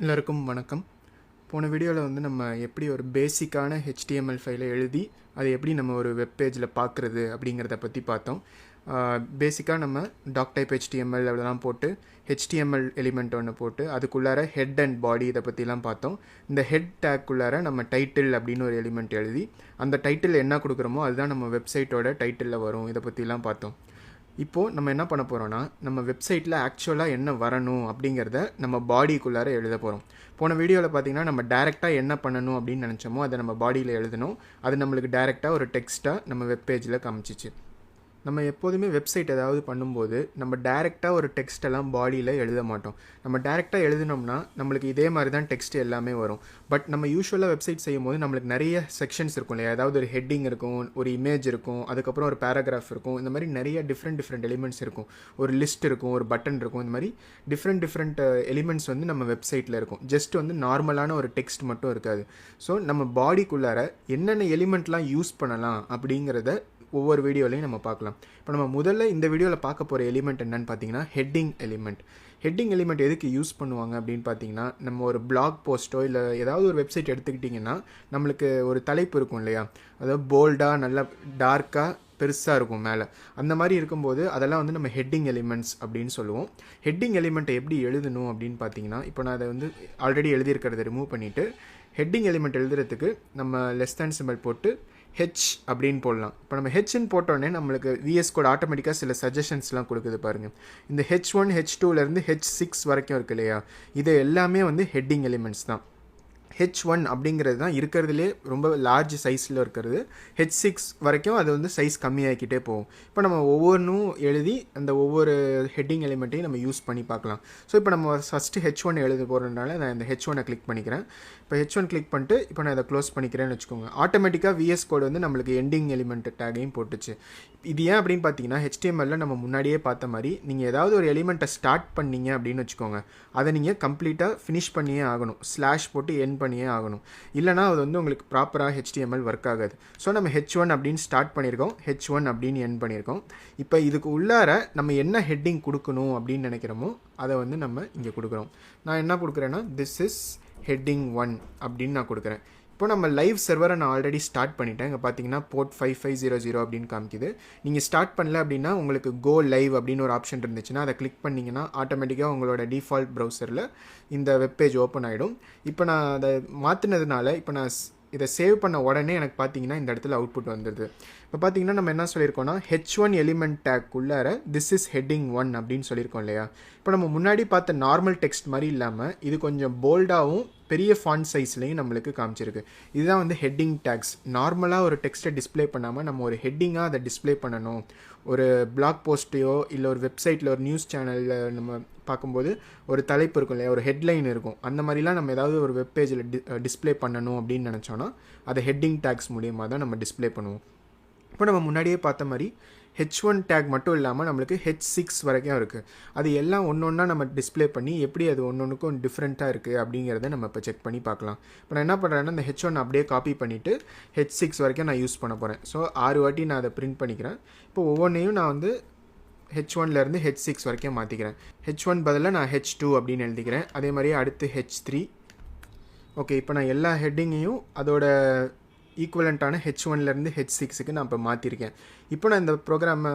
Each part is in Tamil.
எல்லாருக்கும் வணக்கம். போன வீடியோவில் வந்து நம்ம எப்படி ஒரு பேசிக்கான HTML ஃபைலை எழுதி அதை எப்படி நம்ம ஒரு வெப் பேஜில் பார்க்குறது அப்படிங்கிறத பற்றி பார்த்தோம். பேசிக்காக நம்ம டாக் டைப் HTML அதெல்லாம் போட்டு HTML எலிமெண்ட் ஒன்று போட்டு அதுக்குள்ளார ஹெட் அண்ட் பாடி இதை பற்றிலாம் பார்த்தோம். இந்த ஹெட் டேக்குள்ளார நம்ம டைட்டில் அப்படின்னு ஒரு எலிமெண்ட் எழுதி அந்த டைட்டில் என்ன கொடுக்குறோமோ அதுதான் நம்ம வெப்சைட்டோட டைட்டிலில் வரும். இதை பற்றிலாம் பார்த்தோம். இப்போது நம்ம என்ன பண்ண போகிறோன்னா, நம்ம வெப்சைட்டில் ஆக்சுவலாக என்ன வரணும் அப்படிங்கிறத நம்ம பாடிக்குள்ளார எழுத போகிறோம். போன வீடியோவில் பார்த்தீங்கன்னா நம்ம டேரெக்டாக என்ன பண்ணணும் அப்படின்னு நினச்சோமோ அதை நம்ம பாடியில் எழுதணும். அது நம்மளுக்கு டேரெக்டாக ஒரு டெக்ஸ்ட்டாக நம்ம வெப் பேஜில் காமிச்சிச்சு. நம்ம எப்போதுமே வெப்சைட் ஏதாவது பண்ணும்போது நம்ம டேரெக்டாக ஒரு டெக்ஸ்ட்டெல்லாம் பாடியில் எழுத மாட்டோம். நம்ம டேரெக்டாக எழுதினோம்னா நம்மளுக்கு இதே மாதிரி தான் டெக்ஸ்ட் எல்லாமே வரும். பட் நம்ம யூஸ்வலாக வெப்சைட் செய்யும் போது நம்மளுக்கு நிறைய செக்ஷன்ஸ் இருக்கும் இல்லையா? ஏதாவது ஒரு ஹெட்டிங் இருக்கும், ஒரு இமேஜ் இருக்கும், அதுக்கப்புறம் ஒரு பேராகிராஃப் இருக்கும். இந்த மாதிரி நிறைய டிஃப்ரெண்ட் எலிமெண்ட்ஸ் இருக்கும். ஒரு லிஸ்ட் இருக்கும், ஒரு பட்டன் இருக்கும். இந்த மாதிரி டிஃப்ரெண்ட் எலிமெண்ட்ஸ் வந்து நம்ம வெப்சைட்டில் இருக்கும். ஜஸ்ட் வந்து நார்மலான ஒரு டெக்ஸ்ட் மட்டும் இருக்காது. ஸோ நம்ம பாடிக்குள்ளார என்னென்ன எலிமெண்ட்லாம் யூஸ் பண்ணலாம் அப்படிங்கிறத ஒவ்வொரு வீடியோலையும் நம்ம பார்க்கலாம். இப்போ நம்ம முதல்ல இந்த வீடியோவில் பார்க்க போகிற எலிமெண்ட் என்னன்னு பார்த்தீங்கன்னா ஹெட்டிங் எலிமெண்ட். ஹெட்டிங் எலிமெண்ட் எதுக்கு யூஸ் பண்ணுவாங்க அப்படின்னு பார்த்தீங்கன்னா, நம்ம ஒரு பிளாக் போஸ்ட்டோ இல்லை ஏதாவது ஒரு வெப்சைட் எடுத்துக்கிட்டிங்கன்னா நம்மளுக்கு ஒரு தலைப்பு இருக்கும் இல்லையா? அதாவது போல்டாக நல்லா டார்க்காக பெருசாக இருக்கும் மேலே. அந்த மாதிரி இருக்கும்போது அதெல்லாம் வந்து நம்ம ஹெட்டிங் எலிமெண்ட்ஸ் அப்படின்னு சொல்லுவோம். ஹெட்டிங் எலிமெண்ட்டை எப்படி எழுதணும் அப்படின்னு பார்த்தீங்கன்னா, இப்போ நான் அதை வந்து ஆல்ரெடி எழுதியிருக்கிறத ரிமூவ் பண்ணிவிட்டு ஹெட்டிங் எலிமெண்ட் எழுதுறதுக்கு நம்ம லெஸ் தேன் சிம்பல் போட்டு ஹெச் அப்படின்னு போடலாம். இப்போ நம்ம ஹெச்ன்னு போட்டோடனே நம்மளுக்கு விஎஸ் கோட் ஆட்டோமேட்டிக்காக சில சஜஷன்ஸ்லாம் கொடுக்குது பாருங்கள். இந்த H1 H2லேருந்து H6 வரைக்கும் இருக்கு இல்லையா? இது எல்லாமே வந்து ஹெட்டிங் எலிமெண்ட்ஸ் தான். H1 அப்படிங்கிறது தான் இருக்கிறதுலே ரொம்ப லார்ஜ் சைஸில் இருக்கிறது. H6 வரைக்கும் அது வந்து சைஸ் கம்மியாகிக்கிட்டே போகும். இப்போ நம்ம ஒவ்வொன்றும் எழுதி அந்த ஒவ்வொரு ஹெட்டிங் எலிமெண்ட்டையும் நம்ம யூஸ் பண்ணி பார்க்கலாம். ஸோ இப்போ நம்ம ஃபஸ்ட்டு H1 எழுத போகிறதுனால நான் இந்த H1 கிளிக் பண்ணிக்கிறேன். இப்போ H1 கிளிக் பண்ணிட்டு இப்போ நான் இதை க்ளோஸ் பண்ணிக்கிறேன்னு வச்சுக்கோங்க. ஆட்டோமேட்டிக்காக விஎஸ் கோட் வந்து நம்மளுக்கு எண்டிங் எலிமெண்ட் டேகையும் போட்டுச்சு. இது ஏன் அப்படின்னு பார்த்தீங்கன்னா, HTML நம்ம முன்னாடியே பார்த்த மாதிரி நீங்கள் ஏதாவது ஒரு எலிமெண்ட்டை ஸ்டார்ட் பண்ணீங்க அப்படின்னு வச்சுக்கோங்க, அதை நீங்கள் கம்ப்ளீட்டாக ஃபினிஷ் பண்ணியே ஆகணும். ஸ்லாஷ் போட்டு என் பண்ணியே ஆகணும். இல்லைனா அது வந்து உங்களுக்கு ப்ராப்பராக HTML ஒர்க் ஆகாது. ஸோ நம்ம H1 அப்படின்னு ஸ்டார்ட் பண்ணியிருக்கோம், H1 அப்படின்னு என் பண்ணியிருக்கோம். இப்போ இதுக்கு உள்ளார நம்ம என்ன ஹெட்டிங் கொடுக்கணும் அப்படின்னு நினைக்கிறோமோ அதை வந்து நம்ம இங்கே கொடுக்குறோம். நான் என்ன கொடுக்குறேன்னா, திஸ் இஸ் ஹெட்டிங் 1 அப்படின்னு நான் கொடுக்குறேன். இப்போ நம்ம லைவ் சர்வரை நான் ஆல்ரெடி ஸ்டார்ட் பண்ணிட்டேன். இங்கே பார்த்தீங்கன்னா போர்ட் 5500 அப்படின்னு காமிக்குது. நீங்கள் ஸ்டார்ட் பண்ணல அப்படின்னா உங்களுக்கு கோ லைவ் அப்படின்னு ஒரு ஆப்ஷன் இருந்துச்சுன்னா அதை கிளிக் பண்ணிங்கன்னா ஆட்டோமேட்டிக்காக உங்களோட டிஃபால்ட் ப்ரௌசரில் இந்த வெப்பேஜ் ஓப்பன் ஆகிடும். இப்போ நான் அதை மாற்றினதுனால இப்போ நான் இதை சேவ் பண்ண உடனே எனக்கு பார்த்தீங்கன்னா இந்த இடத்துல அவுட்புட் வந்துடுது. இப்போ பார்த்தீங்கன்னா நம்ம என்ன சொல்லியிருக்கோம்னா, H1 எலிமெண்ட் டேக் உள்ளார திஸ் இஸ் ஹெட்டிங் 1 அப்படின்னு சொல்லியிருக்கோம் இல்லையா? இப்போ நம்ம முன்னாடி பார்த்த நார்மல் டெக்ஸ்ட் மாதிரி இல்லாமல் இது கொஞ்சம் போல்டாகவும் பெரிய ஃபாண்ட் சைஸ்லையும் நம்மளுக்கு காமிச்சிருக்கு. இதுதான் வந்து ஹெட்டிங் டேக்ஸ். நார்மலாக ஒரு டெக்ஸ்ட்டை டிஸ்பிளே பண்ணாமல் நம்ம ஒரு ஹெட்டிங்காக அதை டிஸ்பிளே பண்ணணும். ஒரு பிளாக் போஸ்ட்டையோ இல்லை ஒரு வெப்சைட்டில் ஒரு நியூஸ் சேனலில் நம்ம பார்க்கும்போது ஒரு தலைப்பு இருக்கும் இல்லையா, ஒரு ஹெட்லைன் இருக்கும். அந்த மாதிரிலாம் நம்ம ஏதாவது ஒரு வெப் பேஜில் டிஸ்பிளே பண்ணணும் அப்படின்னு நினச்சோன்னா அதை ஹெட்டிங் டேக்ஸ் மூலியமாக தான் நம்ம டிஸ்பிளே பண்ணுவோம். இப்போ நம்ம முன்னாடியே பார்த்த மாதிரி H1 டேக் மட்டும் இல்லாமல் நம்மளுக்கு H6 வரைக்கும் இருக்குது. அது எல்லாம் ஒன்று ஒன்றா நம்ம டிஸ்பிளே பண்ணி எப்படி அது ஒன்றுக்கும் டிஃப்ரெண்ட்டாக இருக்குது அப்படிங்கிறத நம்ம இப்போ செக் பண்ணி பார்க்கலாம். இப்போ நான் என்ன பண்ணுறேன்னா, இந்த H1 அப்படியே காப்பி பண்ணிவிட்டு H6 வரைக்கும் நான் யூஸ் பண்ண போகிறேன். ஸோ 6 வாட்டி நான் அதை பிரிண்ட் பண்ணிக்கிறேன். இப்போ ஒவ்வொன்றையும் நான் வந்து H1லேருந்து H6 வரைக்கும் மாற்றிக்கிறேன். H1 பதிலாக நான் H2 அப்படின்னு எழுதிக்கிறேன். அதே மாதிரியே அடுத்து H3. ஓகே, இப்போ நான் எல்லா ஹெட்டிங்கையும் அதோட ஈக்குவலண்ட்டான H1லேருந்து H6க்கு நான் இப்போ மாற்றிருக்கேன். இப்போ நான் இந்த ப்ரோக்ராமை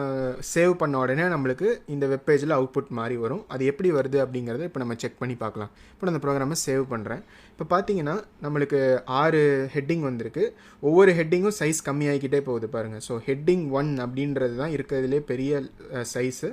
சேவ் பண்ண உடனே நம்மளுக்கு இந்த வெப்பேஜில் அவுட்புட் மாதிரி வரும். அது எப்படி வருது அப்படிங்கிறத இப்போ நம்ம செக் பண்ணி பார்க்கலாம். இப்போ நான் இந்த ப்ரோக்ராமை சேவ் பண்ணுறேன். இப்போ பார்த்தீங்கன்னா நம்மளுக்கு 6 ஹெட்டிங் வந்திருக்கு. ஒவ்வொரு ஹெட்டிங்கும் சைஸ் கம்மியாகிக்கிட்டே போகுது பாருங்கள். ஸோ ஹெட்டிங் 1 அப்படின்றது தான் இருக்கிறதுலே பெரிய சைஸு.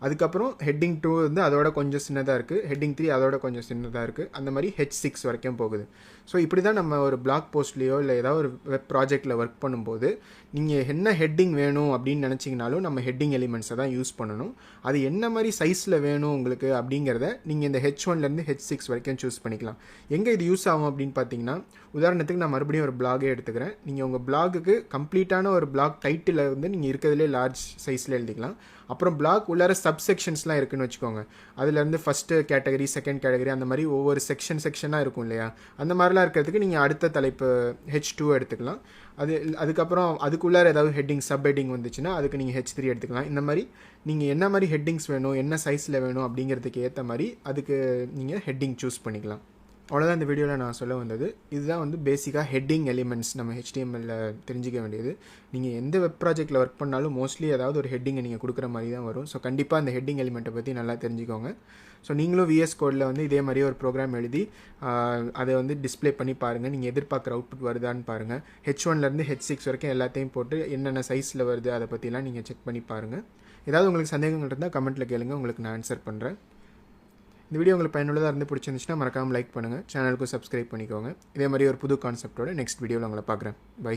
அதுக்கப்புறம் ஹெட்டிங் 2 வந்து அதோட கொஞ்சம் சின்னதாக இருக்குது. ஹெட்டிங் 3 அதோட கொஞ்சம் சின்னதாக இருக்குது. அந்த மாதிரி H6 வரைக்கும் போகுது. ஸோ இப்படி தான் நம்ம ஒரு பிளாக் போஸ்ட்லேயோ இல்லை ஏதாவது ஒரு வெப் ப்ராஜெக்டில் ஒர்க் பண்ணும்போது நீங்கள் என்ன ஹெட்டிங் வேணும் அப்படின்னு நினச்சிங்கனாலும் நம்ம ஹெட்டிங் எலிமெண்ட்ஸை தான் யூஸ் பண்ணணும். அது என்ன மாதிரி சைஸில் வேணும் உங்களுக்கு அப்படிங்கிறத நீங்கள் இந்த H1லேருந்து H6 வரைக்கும் சூஸ் பண்ணிக்கலாம். எங்கே இது யூஸ் ஆகும் அப்படின்னு பார்த்தீங்கன்னா, உதாரணத்துக்கு நான் மறுபடியும் ஒரு பிளாகே எடுத்துக்கிறேன். நீங்கள் உங்கள் பிளாகுக்கு கம்ப்ளீட்டான ஒரு பிளாக் டைட்டில் வந்து நீங்கள் இருக்கிறதுலே லார்ஜ் சைஸில் எழுதிக்கலாம். அப்புறம் பிளாக் உள்ளார சப்செக்ஷன்ஸ்லாம் இருக்குதுன்னு வச்சுக்கோங்க. அதுலேருந்து ஃபஸ்ட்டு கேட்டகரி, செகண்ட் கேட்டகரி, அந்த மாதிரி ஒவ்வொரு செக்ஷனாக இருக்கும் இல்லையா? அந்த மாதிரிலாம் இருக்கிறதுக்கு நீங்கள் அடுத்த தலைப்பு H2 எடுத்துக்கலாம். அதுக்கப்புறம் அதுக்குள்ளார ஏதாவது ஹெட்டிங் சப் ஹெட்டிங் வந்துச்சுன்னா அதுக்கு நீங்கள் H3 எடுத்துக்கலாம். இந்த மாதிரி நீங்கள் என்ன மாதிரி ஹெட்டிங்ஸ் வேணும், என்ன சைஸில் வேணும் அப்படிங்கிறதுக்கு ஏற்ற மாதிரி அதுக்கு நீங்கள் ஹெட்டிங் சூஸ் பண்ணிக்கலாம். அவ்வளோதான் இந்த வீடியோவில் நான் சொல்ல வந்தது. இதுதான் வந்து பேசிக்காக ஹெட்டிங் எலிமெண்ட்ஸ் நம்ம HTML தெரிஞ்சிக்க வேண்டியது. நீங்கள் எந்த வெப் ப்ராஜெக்ட்டில் ஒர்க் பண்ணாலும் மோஸ்ட்லி ஏதாவது ஒரு ஹெட்டிங்கை நீங்கள் கொடுக்குற மாதிரி தான் வரும். ஸோ கண்டிப்பாக அந்த ஹெட்டிங் எலிமெண்ட்டை பற்றி நல்லா தெரிஞ்சுக்கோங்க. ஸோ நீங்களும் VS கோடில் வந்து இதே மாதிரியே ஒரு ப்ரோக்ராம் எழுதி அதை வந்து டிஸ்பிளே பண்ணி பாருங்கள். நீங்கள் எதிர்பார்க்குற அவுட்புட் வருதான்னு பாருங்கள். H1லேருந்து H6 வரைக்கும் எல்லாத்தையும் போட்டு என்னென்ன சைஸில் வருது அதை பற்றிலாம் நீங்கள் செக் பண்ணி பாருங்கள். ஏதாவது உங்களுக்கு சந்தேகங்கள் இருந்தால் கமெண்ட்டில் கேளுங்க, உங்களுக்கு நான் ஆன்சர் பண்ணுறேன். இந்த வீடியோ உங்களுக்கு பயனுள்ளதாக இருந்து பிடிச்சிருந்துச்சுன்னா மறக்காமல் லைக் பண்ணுங்கள், சேனலுக்கும் சப்ஸ்கிரைப் பண்ணிக்கோங்க. இதே மாதிரி ஒரு புது கான்செப்டோட நெக்ஸ்ட் வீடியோவில் உங்களை பார்க்குறேன். பை.